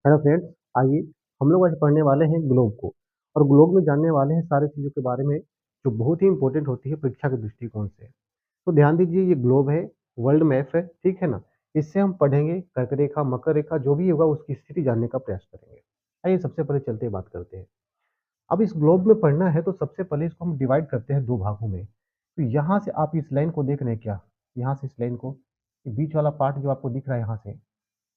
Hello friends, आइए हम लोग आज पढ़ने वाले हैं ग्लोब को। और ग्लोब में जानने वाले हैं सारी चीज़ों के बारे में जो बहुत ही इंपॉर्टेंट होती है परीक्षा के दृष्टिकोण से। तो ध्यान दीजिए, ये ग्लोब है, वर्ल्ड मैप है, ठीक है ना। इससे हम पढ़ेंगे कर्क रेखा, मकर रेखा, जो भी होगा उसकी स्थिति जानने का प्रयास करेंगे। आइए सबसे पहले चलते बात करते हैं। अब इस ग्लोब में पढ़ना है तो सबसे पहले इसको हम डिवाइड करते हैं दो भागों में। तो यहाँ से आप इस लाइन को देख रहे हैं क्या, यहाँ से इस लाइन को, ये बीच वाला पार्ट जो आपको दिख रहा है यहाँ से,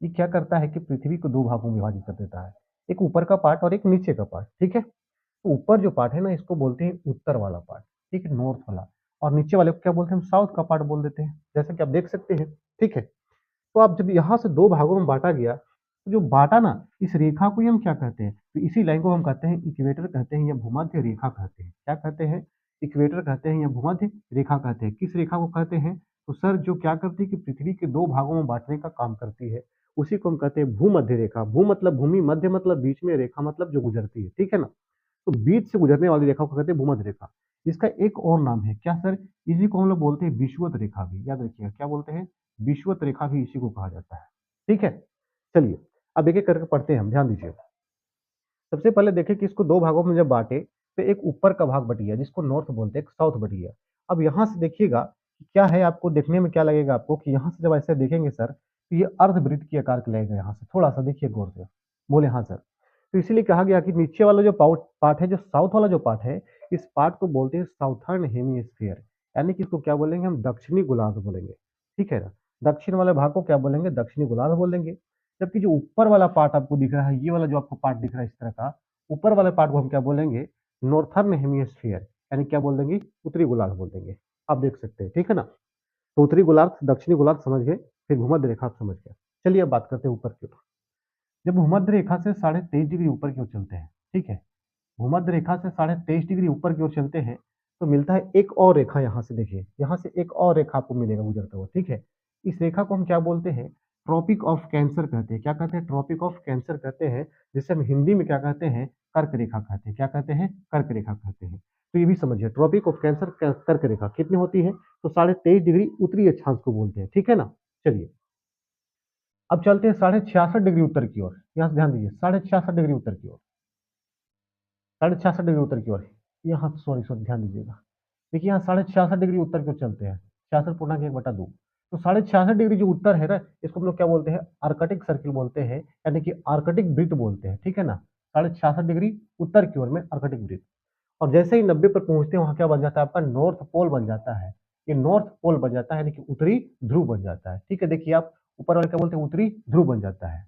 ये क्या करता है कि पृथ्वी को दो भागों में विभाजित कर देता है। एक ऊपर का पार्ट और एक नीचे का पार्ट, ठीक है। तो ऊपर जो पार्ट है ना, इसको बोलते हैं उत्तर वाला पार्ट, ठीक है, नॉर्थ वाला। और नीचे वाले को क्या बोलते हैं, हम साउथ का पार्ट बोल देते हैं, जैसा कि आप देख सकते हैं, ठीक है। तो अब जब यहाँ से दो भागों में बांटा गया, तो जो बांटा ना, इस रेखा को ही हम क्या कहते हैं, तो इसी लाइन को हम कहते हैं इक्वेटर कहते हैं या भूमध्य रेखा कहते हैं। क्या कहते हैं, इक्वेटर कहते हैं या भूमध्य रेखा कहते हैं। किस रेखा को कहते हैं, तो सर जो क्या करती है कि पृथ्वी के दो भागों में बांटने का काम करती है, उसी को हम कहते हैं भूमध्य रेखा। भू मतलब भूमि, मध्य मतलब बीच में, रेखा मतलब जो गुजरती है, ठीक है ना। तो बीच से गुजरने वाली रेखा को कहते हैं भूमध्य रेखा। इसका एक और नाम है क्या सर, इसी को हम लोग बोलते हैं विषुवत रेखा भी। याद रखिएगा, क्या बोलते हैं, विषुवत रेखा भी इसी को कहा जाता है, ठीक है। चलिए अब एक एक करके पढ़ते हैं हम, ध्यान दीजिए। सबसे पहले देखें कि इसको दो भागों में जब बांटे, तो एक ऊपर का भाग बट गया जिसको नॉर्थ बोलते हैं, एक साउथ बट गया। अब यहाँ से देखिएगा कि क्या है, आपको देखने में क्या लगेगा आपको कि यहाँ से जब ऐसे देखेंगे सर, तो ये अर्धवृत्त की आकार का लगेगा। यहाँ से थोड़ा सा देखिए गौर से, बोले हाँ सर। तो इसीलिए कहा गया कि नीचे वाला जो पार्ट है, जो साउथ वाला जो पार्ट है, इस पार्ट को बोलते हैं साउथर्न हेमीस्फीयर, यानी कि इसको क्या बोलेंगे हम, दक्षिणी गोलार्ध बोलेंगे, ठीक है ना। दक्षिण वाले भाग को क्या बोलेंगे, दक्षिणी गोलार्ध बोलेंगे। जबकि जो ऊपर वाला पार्ट आपको दिख रहा है, ये वाला जो आपको पार्ट दिख रहा है इस तरह का, ऊपर वाले पार्ट को हम क्या बोलेंगे, नॉर्थर्न हेमिस्फीयर, यानी क्या बोल देंगे, उत्तरी गोलार्ध बोल देंगे। आप देख सकते हैं, ठीक है ना। तो उत्तरी गोलार्ध, दक्षिणी गोलार्ध समझ गए, फिर भूमध्य रेखा आप समझ गए। चलिए अब बात करते हैं ऊपर की ओर। जब भूमध्य रेखा से 23.5 डिग्री ऊपर की ओर चलते हैं, ठीक है, भूमध्य रेखा से 23.5 डिग्री ऊपर की ओर चलते हैं, तो मिलता है एक और रेखा। यहाँ से देखिए, यहाँ से एक और रेखा आपको मिलेगा गुजरता हुआ, ठीक है। इस रेखा को हम क्या बोलते हैं, ट्रॉपिक ऑफ कैंसर कहते हैं। क्या कहते हैं, ट्रॉपिक ऑफ कैंसर कहते हैं, जिसे हम हिंदी में क्या कहते हैं, कर्क रेखा कहते हैं। क्या कहते हैं, कर्क रेखा कहते हैं। तो ये भी समझिए, ट्रॉपिक ऑफ कैंसर कर्क रेखा कितनी होती है, तो 23.5 डिग्री उत्तरी अक्षांश को बोलते हैं, ठीक है ना। चलिए अब चलते हैं 66.5 डिग्री उत्तर की ओर। यहाँ से ध्यान दीजिए, 66.5 डिग्री उत्तर की ओर, 66.5 डिग्री उत्तर की ओर। यहाँ सॉरी सॉरी, ध्यान दीजिएगा। देखिए यहाँ 66.5 डिग्री उत्तर की ओर चलते हैं, 66.1/2। तो 66.5 डिग्री जो उत्तर है ना, इसको हम लोग क्या बोलते हैं, आर्कटिक सर्किल बोलते हैं, यानी कि आर्कटिक वृत्त बोलते हैं, ठीक है ना। 66.5 डिग्री उत्तर की ओर में आर्कटिक वृत्त। और जैसे ही 90 पर पहुंचते हैं, वहां क्या बन जाता है आपका, नॉर्थ पोल बन जाता है। ये नॉर्थ पोल बन जाता है, यानी कि उत्तरी ध्रुव बन जाता है, ठीक है। देखिए आप ऊपर वाले क्या बोलते हैं, उत्तरी ध्रुव बन जाता है।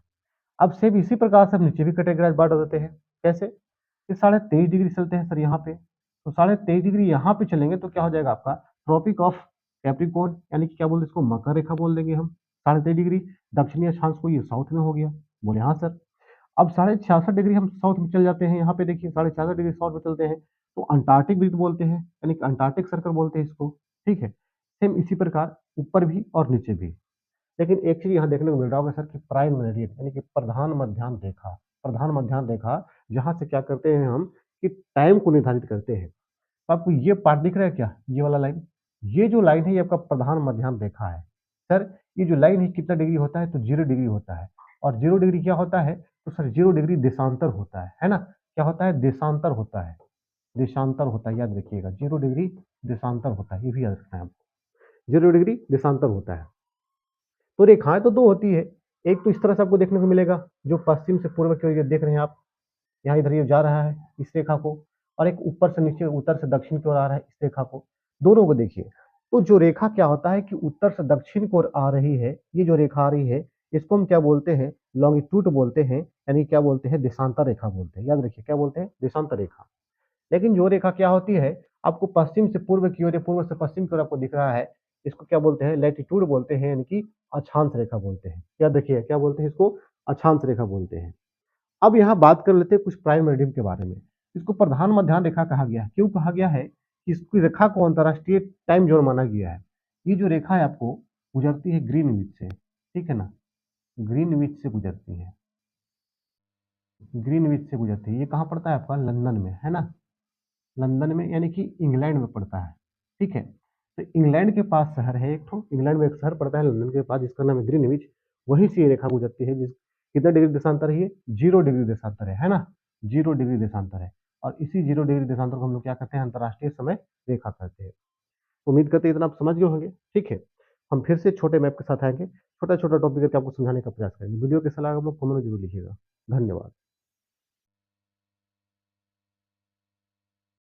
अब सेम इसी प्रकार से हम नीचे भी कैटेगराइज बांट देते हैं। कैसे, ये 23.5 डिग्री चलते हैं सर यहाँ पे, तो 23.5 डिग्री यहाँ पे चलेंगे तो क्या हो जाएगा आपका, ट्रॉपिक ऑफ कैप्रिकॉर्न, यानी कि क्या बोलते हैं इसको, मकर रेखा बोल देंगे हम। 23.5 डिग्री दक्षिणी अक्षांश को, ये साउथ में हो गया। बोले हाँ सर। अब 66.5 डिग्री हम साउथ में चल जाते हैं, यहाँ पे देखिए 66.5 डिग्री साउथ में चलते हैं, तो अंटार्कटिक वृत्त बोलते हैं, यानी कि अंटार्कटिक सर्कल बोलते हैं इसको, ठीक है। सेम इसी प्रकार ऊपर भी और नीचे भी। लेकिन एक चीज यहाँ देखने को मिल रहा होगा सर कि प्राइम मेरिडियन, यानी कि प्रधान मध्याह्न रेखा, प्रधान मध्याह्न रेखा, जहां से क्या करते हैं हम, कि टाइम को निर्धारित करते हैं। तो आपको ये पार्ट दिख रहा है क्या, ये वाला लाइन, ये जो लाइन है ये आपका प्रधान मध्याह्न रेखा है। सर ये जो लाइन है कितना डिग्री होता है, तो 0 डिग्री होता है। और 0 डिग्री क्या होता है, तो सर 0 डिग्री देशांतर होता है ना। क्या होता है, देशांतर होता है, देशांतर होता है, याद रखिएगा 0 डिग्री देशांतर होता है, ये भी याद रखना है आपको, 0 डिग्री देशांतर होता है। तो रेखाएं तो दो होती है, एक तो इस तरह से आपको देखने को मिलेगा, जो पश्चिम से पूर्व की ओर ये देख रहे हैं आप, यहाँ इधर ये जा रहा है इस रेखा को, और एक ऊपर से नीचे, उत्तर से दक्षिण की ओर आ रहा है इस रेखा को। दोनों को देखिए, तो जो रेखा क्या होता है कि उत्तर से दक्षिण की ओर आ रही है, ये जो रेखा आ रही है, इसको हम क्या बोलते हैं, लॉन्गिट्यूड बोलते हैं, यानी क्या बोलते हैं, देशांतर रेखा बोलते हैं। याद रखिए क्या बोलते हैं, देशांतर रेखा। लेकिन जो रेखा क्या होती है, आपको पश्चिम से पूर्व की ओर या पूर्व से पश्चिम की ओर आपको दिख रहा है, इसको क्या बोलते हैं, लैटिट्यूड बोलते हैं, यानी कि अक्षांश रेखा बोलते हैं। याद रखिए क्या बोलते हैं इसको, अक्षांश रेखा बोलते हैं। अब यहाँ बात कर लेते हैं कुछ प्राइम मेरिडियन के बारे में। इसको प्रधान मध्याह्न रेखा कहा गया है। क्यों कहा गया है, कि इसकी रेखा को अंतरराष्ट्रीय टाइम जोन माना गया है। ये जो रेखा है आपको गुजरती है ग्रीनविच से, ठीक है ना, ग्रीनविच से गुजरती है, ग्रीनविच से गुजरती है। ये कहाँ पड़ता है आपका, लंदन में, है ना, लंदन में, यानी कि इंग्लैंड में पड़ता है, ठीक है। तो इंग्लैंड के पास शहर है एक ठो, इंग्लैंड में एक शहर पड़ता है लंदन के पास, जिसका नाम है ग्रीनविच। वहीं से ये रेखा गुजरती है, जिस कितना डिग्री देशांतर है ये? 0 डिग्री देशांतर है ना? 0 डिग्री देशांतर है और इसी 0 डिग्री देशांतर को हम लोग क्या कहते हैं? अंतर्राष्ट्रीय समय रेखा कहते हैं। उम्मीद करते हैं इतना आप समझ गए होंगे, ठीक है। हम फिर से छोटे मैप के साथ आएँगे, छोटा-छोटा टॉपिक करके आपको समझाने का प्रयास करेंगे। वीडियो कैसा लगा आप लोग कमेंट में ज़रूर लिखिएगा। धन्यवाद।